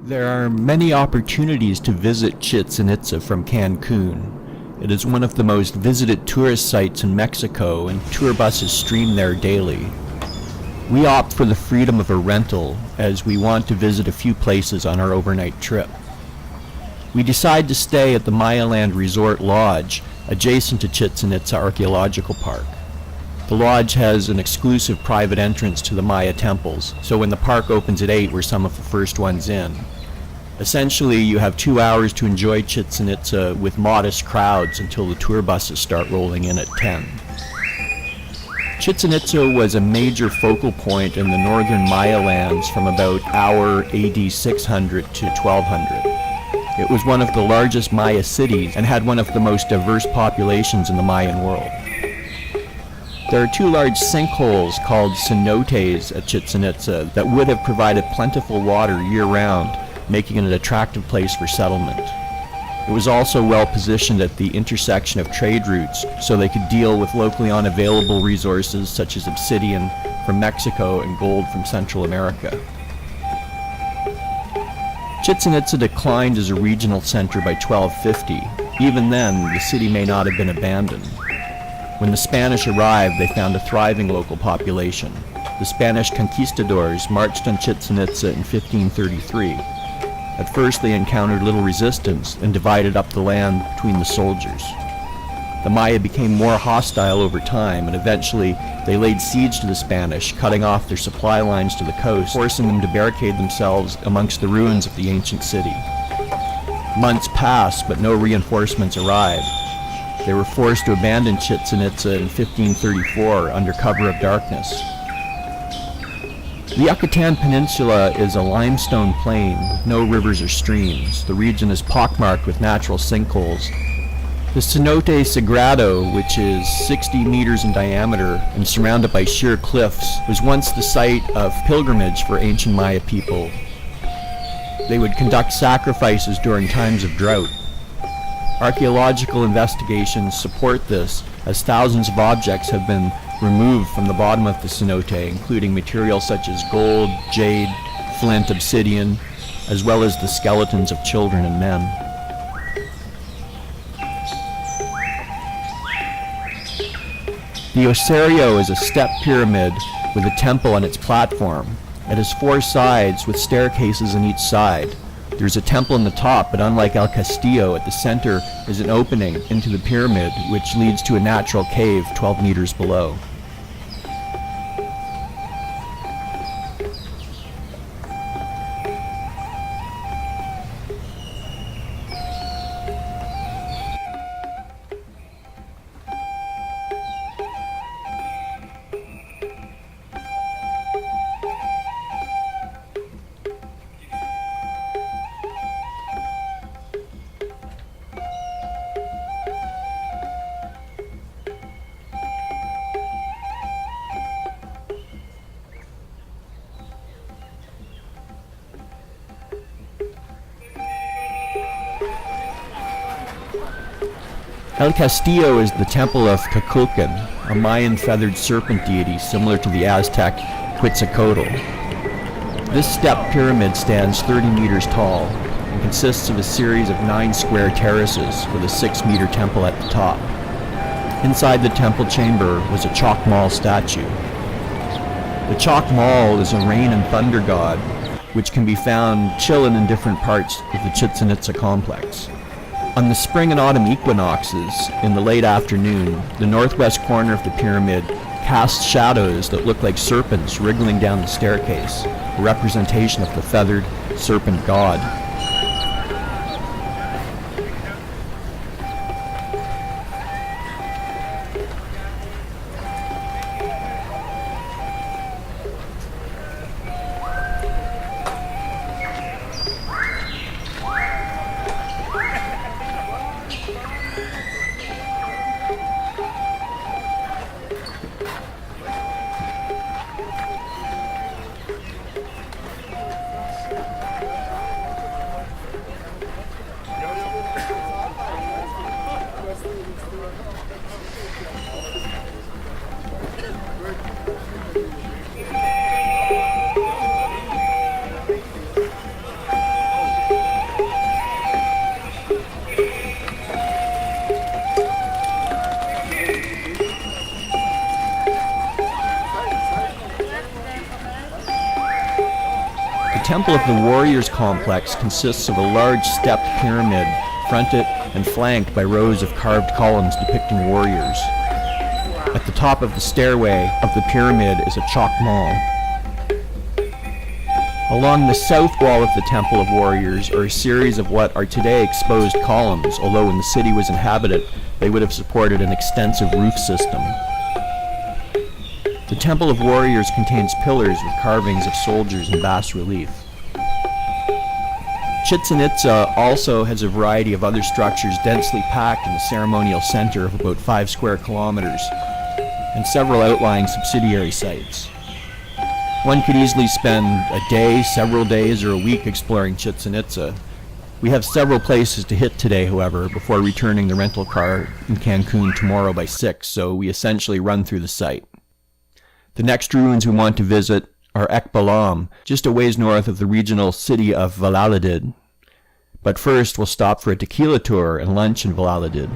There are many opportunities to visit Chichen Itza from Cancun. It is one of the most visited tourist sites in Mexico, and tour buses stream there daily. We opt for the freedom of a rental, as we want to visit a few places on our overnight trip. We decide to stay at the Mayaland Resort Lodge, adjacent to Chichen Itza Archaeological Park. The lodge has an exclusive private entrance to the Maya temples, so when the park opens at 8, we're some of the first ones in. Essentially, you have 2 hours to enjoy Chichen Itza with modest crowds until the tour buses start rolling in at 10. Chichen Itza was a major focal point in the northern Maya lands from about our AD 600 to 1200. It was one of the largest Maya cities and had one of the most diverse populations in the Mayan world. There are 2 large sinkholes called cenotes at Chichen Itza that would have provided plentiful water year-round, making it an attractive place for settlement. It was also well positioned at the intersection of trade routes, so they could deal with locally unavailable resources such as obsidian from Mexico and gold from Central America. Chichen Itza declined as a regional center by 1250. Even then, the city may not have been abandoned. When the Spanish arrived, they found a thriving local population. The Spanish conquistadors marched on Chichen Itza in 1533. At first, they encountered little resistance and divided up the land between the soldiers. The Maya became more hostile over time, and eventually they laid siege to the Spanish, cutting off their supply lines to the coast, forcing them to barricade themselves amongst the ruins of the ancient city. Months passed, but no reinforcements arrived. They were forced to abandon Chichen Itza in 1534 under cover of darkness. The Yucatan Peninsula is a limestone plain with no rivers or streams. The region is pockmarked with natural sinkholes. The Cenote Sagrado, which is 60 meters in diameter and surrounded by sheer cliffs, was once the site of pilgrimage for ancient Maya people. They would conduct sacrifices during times of drought. Archaeological investigations support this, as thousands of objects have been removed from the bottom of the cenote, including materials such as gold, jade, flint, obsidian, as well as the skeletons of children and men. The Osario is a step pyramid with a temple on its platform. It has 4 sides with staircases on each side. There's a temple on the top, but unlike El Castillo, at the center is an opening into the pyramid, which leads to a natural cave 12 meters below. El Castillo is the temple of Kukulkan, a Mayan feathered serpent deity similar to the Aztec Quetzalcoatl. This step pyramid stands 30 meters tall and consists of a series of 9 square terraces with a 6-meter temple at the top. Inside the temple chamber was a Chocmal statue. The Chocmal is a rain and thunder god, which can be found chilling in different parts of the Chichen Itza complex. On the spring and autumn equinoxes, in the late afternoon, the northwest corner of the pyramid casts shadows that look like serpents wriggling down the staircase, a representation of the feathered serpent god. Temple of the Warriors complex consists of a large stepped pyramid, fronted and flanked by rows of carved columns depicting warriors. At the top of the stairway of the pyramid is a chalk mall. Along the south wall of the Temple of Warriors are a series of what are today exposed columns, although when the city was inhabited, they would have supported an extensive roof system. The Temple of Warriors contains pillars with carvings of soldiers in bas relief. Chichen Itza also has a variety of other structures densely packed in the ceremonial center of about 5 square kilometers, and several outlying subsidiary sites. One could easily spend a day, several days, or a week exploring Chichen Itza. We have several places to hit today, however, before returning the rental car in Cancun tomorrow by 6, so we essentially run through the site. The next ruins we want to visit are Ekbalam, just a ways north of the regional city of Vallalodid. But first, we'll stop for a tequila tour and lunch in Vallalodid.